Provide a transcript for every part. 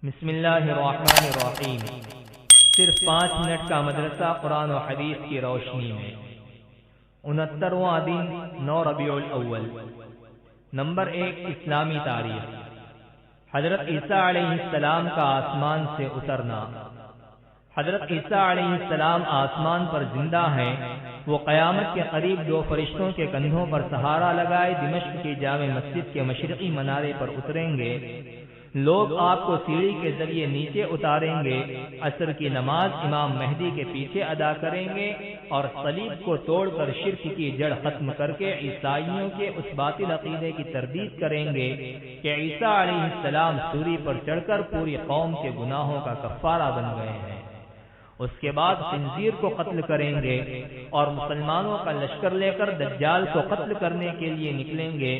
بسم اللہ الرحمن الرحیم۔ صرف 5 منٹ کا مدرسہ قرآن و حدیث کی روشنی میں 69واں دن 9 ربیع الاول۔ نمبر 1، اسلامی تاریخ۔ حضرت عیسیٰ علیہ السلام کا آسمان سے اترنا۔ حضرت عیسیٰ علیہ السلام آسمان پر زندہ ہیں۔ وہ قیامت کے قریب 2 فرشتوں کے کندھوں پر سہارا لگائے دمشق کی جامع مسجد کے مشرقی منارے پر اتریں گے۔ لوگ آپ کو سیڑھی کے ذریعے نیچے اتاریں گے۔ عصر کی نماز امام مہدی کے پیچھے ادا کریں گے اور صلیب کو توڑ کر شرک کی جڑ ختم کر کے عیسائیوں کے اس باطل عقیدے کی تردید کریں گے کہ عیسیٰ علیہ السلام سوری پر چڑھ کر پوری قوم کے گناہوں کا کفارہ بن گئے ہیں۔ اس کے بعد خنزیر کو قتل کریں گے اور مسلمانوں کا لشکر لے کر دجال کو قتل کرنے کے لیے نکلیں گے۔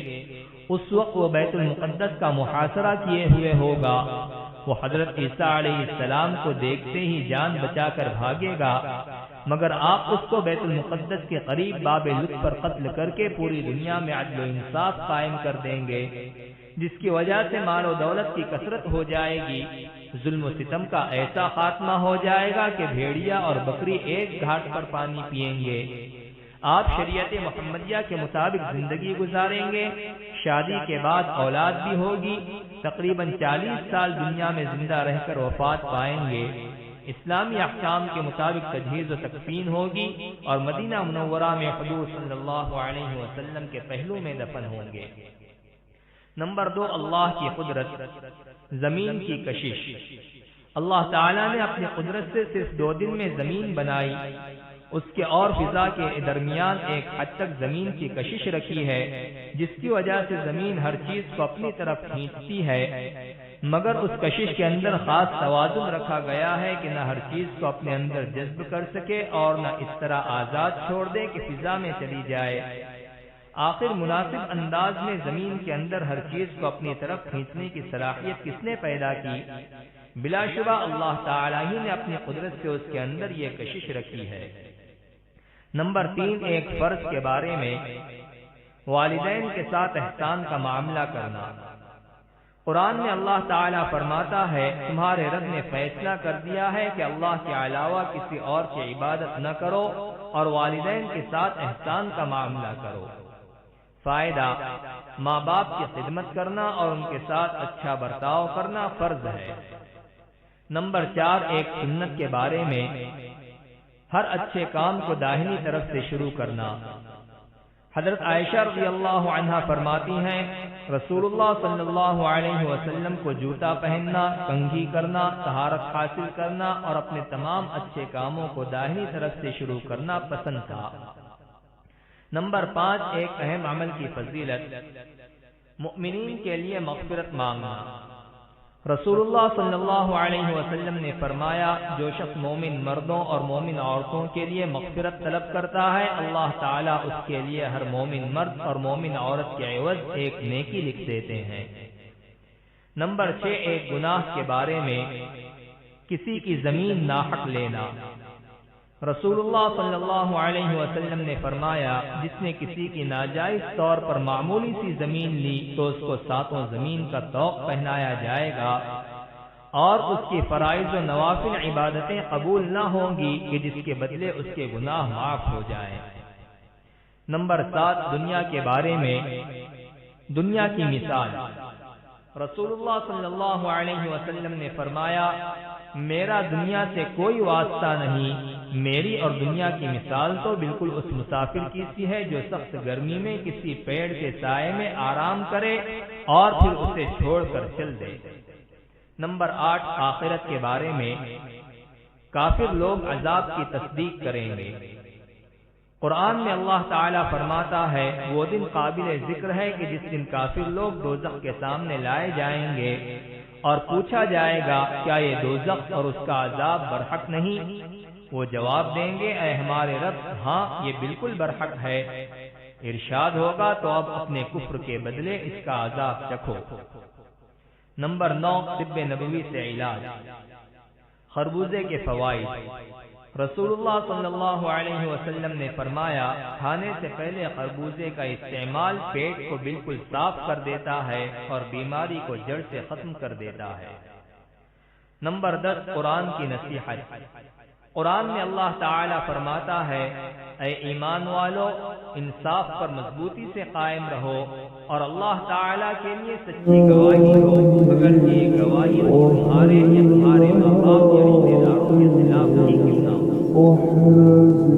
اس وقت وہ بیت المقدس کا محاصرہ کیے ہوئے ہوگا۔ وہ حضرت عیسیٰ علیہ السلام کو دیکھتے ہی جان بچا کر بھاگے گا، مگر آپ اس کو بیت المقدس کے قریب باب لطف پر قتل کر کے پوری دنیا میں عدل و انصاف قائم کر دیں گے، جس کی وجہ سے مال و دولت کی کثرت ہو جائے گی۔ ظلم و ستم کا ایسا خاتمہ ہو جائے گا کہ بھیڑیا اور بکری ایک گھاٹ پر پانی پئیں گے۔ آپ شریعت محمدیہ کے مطابق زندگی گزاریں گے۔ شادی کے بعد اولاد بھی ہوگی۔ تقریباً 40 سال دنیا میں زندہ رہ کر وفات پائیں گے۔ اسلامی احکام کے مطابق تجہیز و تکفین ہوگی اور مدینہ منورہ میں حضور صلی اللہ علیہ وسلم کے پہلو میں دفن ہوں گے۔ نمبر 2، اللہ کی قدرت، زمین کی کشش۔ اللہ تعالیٰ نے اپنی قدرت سے صرف 2 دن میں زمین بنائی۔ اس کے اور فضا کے درمیان ایک حد تک زمین کی کشش رکھی ہے، جس کی وجہ سے زمین ہر چیز کو اپنی طرف کھینچتی ہے، مگر اس کشش کے اندر خاص توازن رکھا گیا ہے کہ نہ ہر چیز کو اپنے اندر جذب کر سکے اور نہ اس طرح آزاد چھوڑ دے کہ فضا میں چلی جائے۔ آخر مناسب انداز میں زمین کے اندر ہر چیز کو اپنی طرف کھینچنے کی صلاحیت کس نے پیدا کی؟ بلا شبہ اللہ تعالیٰ ہی نے اپنی قدرت سے اس کے اندر یہ کشش رکھی ہے۔ نمبر 3، ایک فرض کے بارے میں، والدین کے ساتھ احسان کا معاملہ کرنا۔ قرآن میں اللہ تعالیٰ فرماتا ہے، تمہارے رب نے فیصلہ کر دیا ہے کہ اللہ کے علاوہ کسی اور کی عبادت نہ کرو اور والدین کے ساتھ احسان کا معاملہ کرو۔ فائدہ، ماں باپ کی خدمت کرنا اور ان کے ساتھ اچھا برتاؤ کرنا فرض ہے۔ نمبر 4، ایک سنت کے بارے میں، ہر اچھے کام کو داہنی طرف سے شروع کرنا۔ حضرت عائشہ رضی اللہ عنہا فرماتی ہیں، رسول اللہ صلی اللہ علیہ وسلم کو جوتا پہننا، کنگھی کرنا، طہارت حاصل کرنا اور اپنے تمام اچھے کاموں کو داہنی طرف سے شروع کرنا پسند تھا۔ نمبر 5، ایک اہم عمل کی فضیلت، مؤمنین کے لیے مغفرت مانگنا۔ رسول اللہ صلی اللہ علیہ وسلم نے فرمایا، جو شخص مومن مردوں اور مومن عورتوں کے لیے مغفرت طلب کرتا ہے، اللہ تعالیٰ اس کے لیے ہر مومن مرد اور مومن عورت کے عوض ایک نیکی لکھ دیتے ہیں۔ نمبر 6، ایک گناہ کے بارے میں، کسی کی زمین ناحق لینا۔ رسول اللہ صلی اللہ علیہ وسلم نے فرمایا، جس نے کسی کی ناجائز طور پر معمولی سی زمین لی تو اس کو 7 زمین کا طوق پہنایا جائے گا اور اس کی فرائض و نوافل عبادتیں قبول نہ ہوں گی کہ جس کے بدلے اس کے گناہ معاف ہو جائیں۔ نمبر 7، دنیا کے بارے میں، دنیا کی مثال۔ رسول اللہ صلی اللہ علیہ وسلم نے فرمایا، میرا دنیا سے کوئی واسطہ نہیں۔ میری اور دنیا کی مثال تو بالکل اس مسافر کی سی ہے جو سخت گرمی میں کسی پیڑ کے سائے میں آرام کرے اور پھر اسے چھوڑ کر چل دے۔ نمبر 8، آخرت کے بارے میں، کافر لوگ عذاب کی تصدیق کریں گے۔ قرآن میں اللہ تعالیٰ فرماتا ہے، وہ دن قابل ذکر ہے کہ جس دن کافر لوگ دوزخ کے سامنے لائے جائیں گے اور پوچھا جائے گا، کیا یہ دوزخ اور اس کا عذاب برحق نہیں؟ وہ جواب دیں گے، اے ہمارے رب، ہاں یہ بالکل برحق ہے۔ ارشاد ہوگا، تو اب اپنے کفر کے بدلے اس کا عذاب چکھو۔ نمبر 9، طب نبوی سے علاج، خربوزے کے فوائد۔ رسول اللہ صلی اللہ علیہ وسلم نے فرمایا، کھانے سے پہلے خربوزے کا استعمال پیٹ کو بالکل صاف کر دیتا ہے اور بیماری کو جڑ سے ختم کر دیتا ہے۔ نمبر 10 قرآن کی نصیحت۔ قرآن میں اللہ تعالی فرماتا ہے، اے ایمان والو، انصاف پر مضبوطی سے قائم رہو اور اللہ تعالی کے لیے سچی گواہی ہو، اگر یہ گواہی تمہارے یا تمہارے ماں باپ یا رشتے داروں کے خلاف ہی کیوں نہ ہو۔